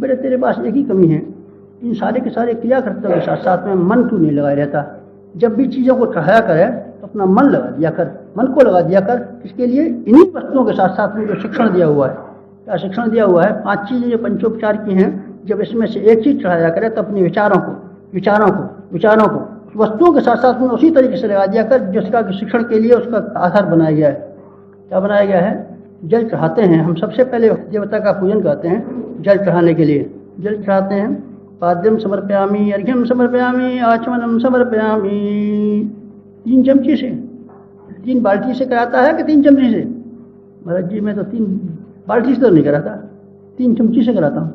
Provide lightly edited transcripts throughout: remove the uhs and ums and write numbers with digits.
बेटे तेरे पास एक ही कमी है, इन सारे के सारे क्रिया कर्तव्य के साथ साथ में मन क्यों नहीं लगाया रहता? जब भी चीज़ों को चढ़ाया करे तो अपना मन लगा दिया कर, मन को लगा दिया कर। इसके लिए इन्हीं वस्तुओं के साथ साथ में जो शिक्षण दिया हुआ है, क्या शिक्षण दिया हुआ है? 5 चीज़ें जो पंचोपचार की हैं, जब इसमें से एक चीज़ चढ़ाया करे तो अपने विचारों को वस्तुओं के साथ साथ में उसी तरीके से लगा दिया कर जिसका कि शिक्षण के लिए उसका आधार बनाया गया है। क्या बनाया गया है? जल चढ़ाते हैं हम, सबसे पहले देवता का पूजन करते हैं जल चढ़ाने के लिए। जल चढ़ाते हैं, पाद्यम समर्पयामि, अर्घ्यम समर्पयामि, आचमनम समर्पयामि। 3 चमची से, 3 बाल्टी से कराता है कि 3 चमची से? महाराज जी मैं तो 3 बाल्टी से तो नहीं कराता, 3 चमची से कराता हूँ।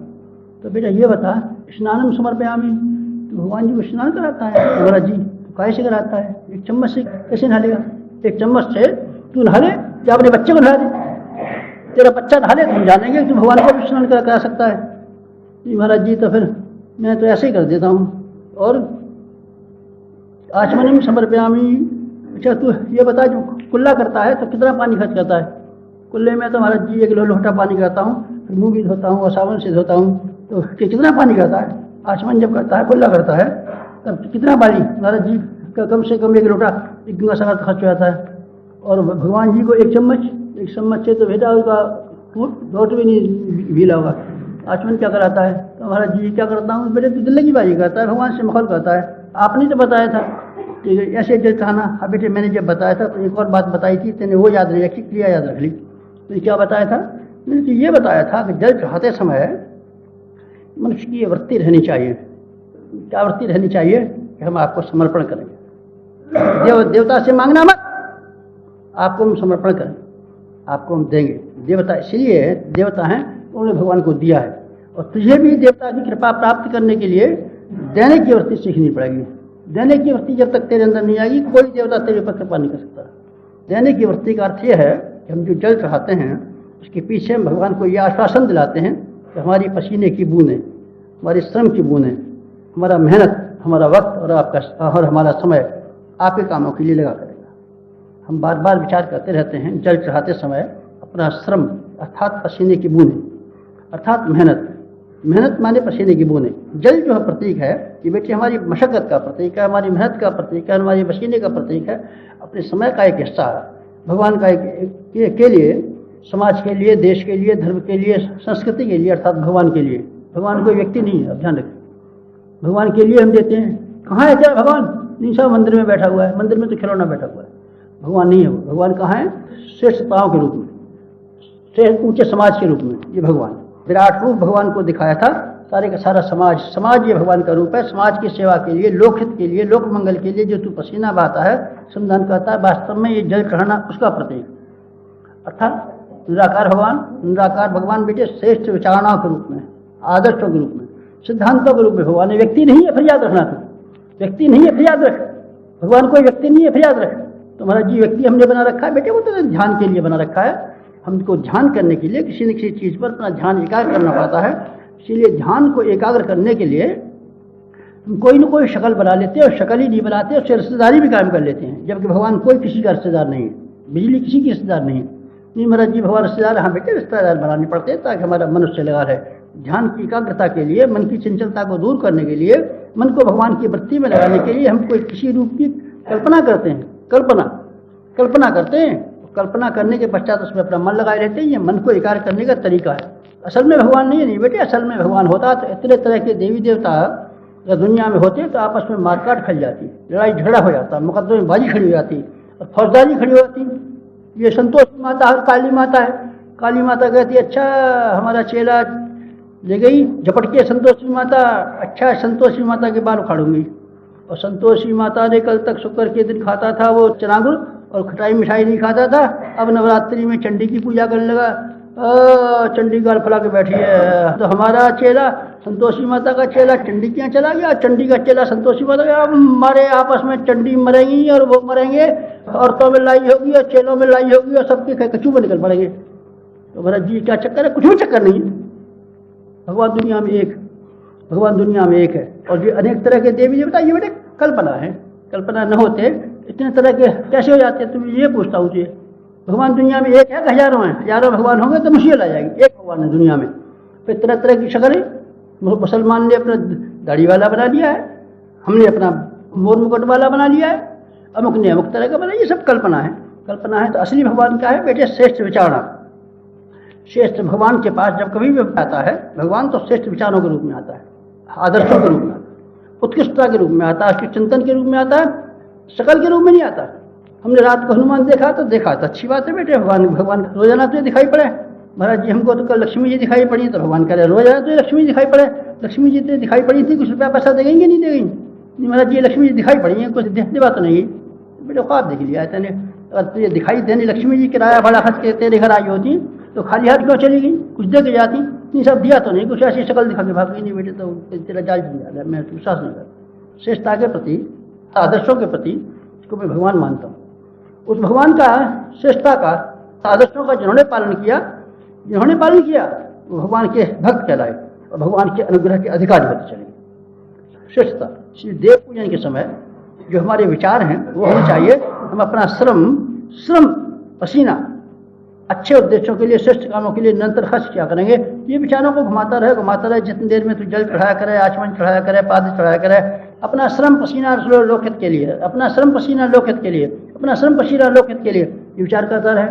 तो बेटा ये बता, स्नानम समर्पयामि, तो भगवान जी को स्नान कराता है महाराज जी, तो काय से कराता है? 1 चम्मच से कैसे नहा लेगा? 1 चम्मच से तू नहा ले या अपने बच्चे को नहा दे? तेरा बच्चा नहा ले तो हम जानेंगे कि भगवान को भी स्नान करा सकता है। जी महाराज जी तो फिर मैं तो ऐसे ही कर देता हूँ। और आचमनम समर्पयामि, अच्छा तू ये बता, जो कुल्ला करता है तो कितना पानी खर्च करता है? कुल्ले में तो महाराज जी 1 लोटा पानी करता हूँ, फिर मुँह भी धोता हूँ और साबुन से धोता हूँ, तो कितना पानी करता है? आचमन जब करता है, कुल्ला करता है, तब कितना पानी महाराज जी का? कम से कम 1 लोटा, 1 गंगा सागर खर्च हो जाता है। और भगवान जी को 1 चम्मच से तो बेटा उसका रोट भी नहीं भीला होगा। आचमन क्या कराता है? तो महाराज जी क्या करता हूँ? बेटे तू दिल्ली की बाजी करता है, भगवान से मखौल करता है। आपने तो बताया था ठीक है ऐसे जल चढ़ाना। अब बेटे मैंने जब बताया था तो एक और बात बताई थी, तेने वो याद नहीं रखी, क्रिया याद रख ली। तो क्या बताया था? मैंने तो ये बताया था कि जल चढ़ाते समय मनुष्य की ये वृत्ति रहनी चाहिए। क्या वृत्ति रहनी चाहिए? कि हम आपको समर्पण करेंगे। देवता से मांगना मत, आपको हम समर्पण करेंगे, आपको हम देंगे। देवता इसलिए देवता हैं, उन्होंने भगवान को दिया है। और तुझे भी देवता की कृपा प्राप्त करने के लिए देने की वृत्ति सीखनी पड़ेगी। देने की वृत्ति जब तक तेरे अंदर नहीं आएगी, कोई देवता तेरे ऊपर कृपा नहीं कर सकता। देने की वृत्ति का अर्थ यह है कि हम जो जल चढ़ाते हैं उसके पीछे हम भगवान को यह आश्वासन दिलाते हैं कि हमारी पसीने की बूंदें, हमारी श्रम की बूंदें, हमारा मेहनत, हमारा वक्त और हमारा समय आपके कामों के लिए लगा करेगा। हम बार बार विचार करते रहते हैं जल चढ़ाते समय अपना श्रम अर्थात पसीने की बूंदें, अर्थात मेहनत माने पसीने की बूंदें। जल जो है प्रतीक है कि बेटे हमारी मशक्कत का प्रतीक है, हमारी मेहनत का प्रतीक है, हमारी पसीने का प्रतीक है, अपने समय का एक हिस्सा है भगवान का के लिए, समाज के लिए, देश के लिए, धर्म के लिए, संस्कृति के लिए, अर्थात भगवान के लिए। भगवान कोई व्यक्ति नहीं है, अब ध्यान रखें। भगवान के लिए हम देते हैं। कहाँ है क्या भगवान? नहीं साहब मंदिर में बैठा हुआ है, मंदिर में तो खिलौना बैठा हुआ है, भगवान नहीं है वो। भगवान कहाँ है? श्रेष्ठताओं के रूप में, श्रेष्ठ ऊंचे समाज के रूप में ये भगवान विराट रूप भगवान को दिखाया था। सारे का सारा समाज ये भगवान का रूप है। समाज की सेवा के लिए, लोकहित के लिए, लोक मंगल के लिए जो तू पसीना बहाता है, श्रमदान करता है, वास्तव में ये जल चढ़ाना उसका प्रतीक। अर्थात निराकार भगवान बेटे श्रेष्ठ विचारणाओं के रूप में, आदर्शों के रूप में, सिद्धांतों के रूप में भगवान है। व्यक्ति नहीं है, फिर याद रखना। तो व्यक्ति नहीं है, फिर याद रख। भगवान कोई व्यक्ति नहीं है, फिर याद रख। तो महाराज जी व्यक्ति हमने बना रखा है बेटे, वो तो ध्यान के लिए बना रखा है। हमको ध्यान करने के लिए किसी न किसी चीज़ पर अपना ध्यान एकाग्र करना पड़ता है। इसीलिए ध्यान को एकाग्र करने के लिए हम कोई न कोई शक्ल बना लेते हैं, और शक्ल ही नहीं बनाते, उससे रिश्तेदारी भी कायम कर लेते हैं। जबकि भगवान कोई किसी का रिश्तेदार नहीं है, बिजली किसी की रिश्तेदार नहीं है। नहीं महाराज जी भगवान रिश्तेदार, हाँ बेटे रिश्तेदार बनाने पड़ते हैं ताकि हमारा मनुष्य लगा रहे। ध्यान की एकाग्रता के लिए, मन की चंचलता को दूर करने के लिए, मन को भगवान की वृत्ति में लगाने के लिए हम कोई किसी रूप की कल्पना करते हैं। कल्पना करते हैं, कल्पना करने के पश्चात उसमें अपना मन लगाए रहते हैं। ये मन को एकाग्र करने का तरीका है। असल में भगवान नहीं बेटे, असल में भगवान होता तो इतने तरह के देवी देवता अगर दुनिया में होते तो आपस में मारकाट फैल जाती, लड़ाई झगड़ा हो जाता, मुकदमेबाजी खड़ी हो जाती और फौजदारी खड़ी हो जाती। ये संतोषी माता और काली माता है। काली माता कहती अच्छा हमारा चेला ले गई झपट के संतोषी माता, अच्छा संतोषी माता के बाल उखाड़ूंगी। और संतोषी माता ने कल तक शुक्र के दिन खाता था वो चनागुड़ और खटाई मिठाई नहीं खाता था, अब नवरात्रि में चंडी की पूजा करने लगा। चंडी गाल फैला के बैठी है। तो हमारा चेला संतोषी माता का चेला चंडी के यहाँ चला गया, चंडी का चेला संतोषी माता का, हमारे आपस में चंडी मरेंगी और वो मरेंगे, औरतों में लड़ाई होगी और चेलों में लड़ाई होगी और सबके कचू में निकल पड़ेंगे। तो महाराज जी क्या चक्कर है? कुछ भी चक्कर नहीं है। भगवान दुनिया में एक है। और जो अनेक तरह के देवी देवता ये बेटे कल्पना है। कल्पना न होते इतने तरह के कैसे हो जाते हैं? तुम ये पूछता हूँ तुझे। भगवान दुनिया में एक है, हजारों हैं, हजारों भगवान होंगे तो मुश्किल आ जाएगी। एक भगवान है दुनिया में, फिर तरह तरह की शक्लें, मुसलमान ने अपना दाढ़ी वाला बना लिया है, हमने अपना मोर मुकुट वाला बना लिया है, अमुक ने अमुक तरह का बना, ये सब कल्पना है। कल्पना है। तो असली भगवान क्या है बेटे? श्रेष्ठ विचारणा। श्रेष्ठ भगवान के पास जब कभी भी आता है भगवान, तो श्रेष्ठ विचारों के रूप में आता है, आदर्शों के रूप में आता है, उत्कृष्टता के रूप में आता है, चिंतन के रूप में आता है, शकल के रूप में नहीं आता। हमने रात को हनुमान देखा तो देखा तो अच्छी बात है बेटे, भगवान रोजाना तो दिखाई पड़े। महाराज जी हमको तो कल लक्ष्मी जी दिखाई पड़ी, तो भगवान कह रहे रोजाना तो लक्ष्मी दिखाई पड़े। लक्ष्मी जी तो दिखाई पड़ी थी, कुछ रुपया पैसा देंगे नहीं देंगे? नहीं महाराज जी लक्ष्मी जी दिखाई पड़ी है, कुछ देने बात नहीं है बेटे, ख्वाब देख लिया है तेने। अगर तुझे दिखाई देने लक्ष्मी जी किराया बड़ा खर्च के तेरे घर आई होती तो खाली हाथ क्यों चली गई? कुछ दे के जाती। नहीं सब दिया तो नहीं, कुछ ऐसी शक्ल दिखा के भाग गई। नहीं बेटे तो तेरा जाल बन जा रहा है, मैं विश्वास नहीं करता। श्रेष्ठता के प्रति, आदर्शों के प्रति इसको मैं भगवान मानता हूँ। उस भगवान का, श्रेष्ठता का, आदर्शों का जिन्होंने पालन किया वो भगवान के भक्त कहलाए और भगवान के अनुग्रह के अधिकारी होते चले। श्रेष्ठता श्री देव पूजन के समय जो हमारे विचार हैं वो होने चाहिए, हम अपना श्रम पसीना अच्छे उद्देश्यों के लिए, श्रेष्ठ कामों के लिए निरंतर खर्च किया करेंगे। ये विचारों को घुमाता रहे, जितनी देर में तू जल चढ़ाया करे, आचमन चढ़ाया करे, पाद चढ़ाया करे, अपना श्रम पसीना लोकहित के लिए, अपना श्रम पसीना लोकहित के लिए ये विचार करता रहे।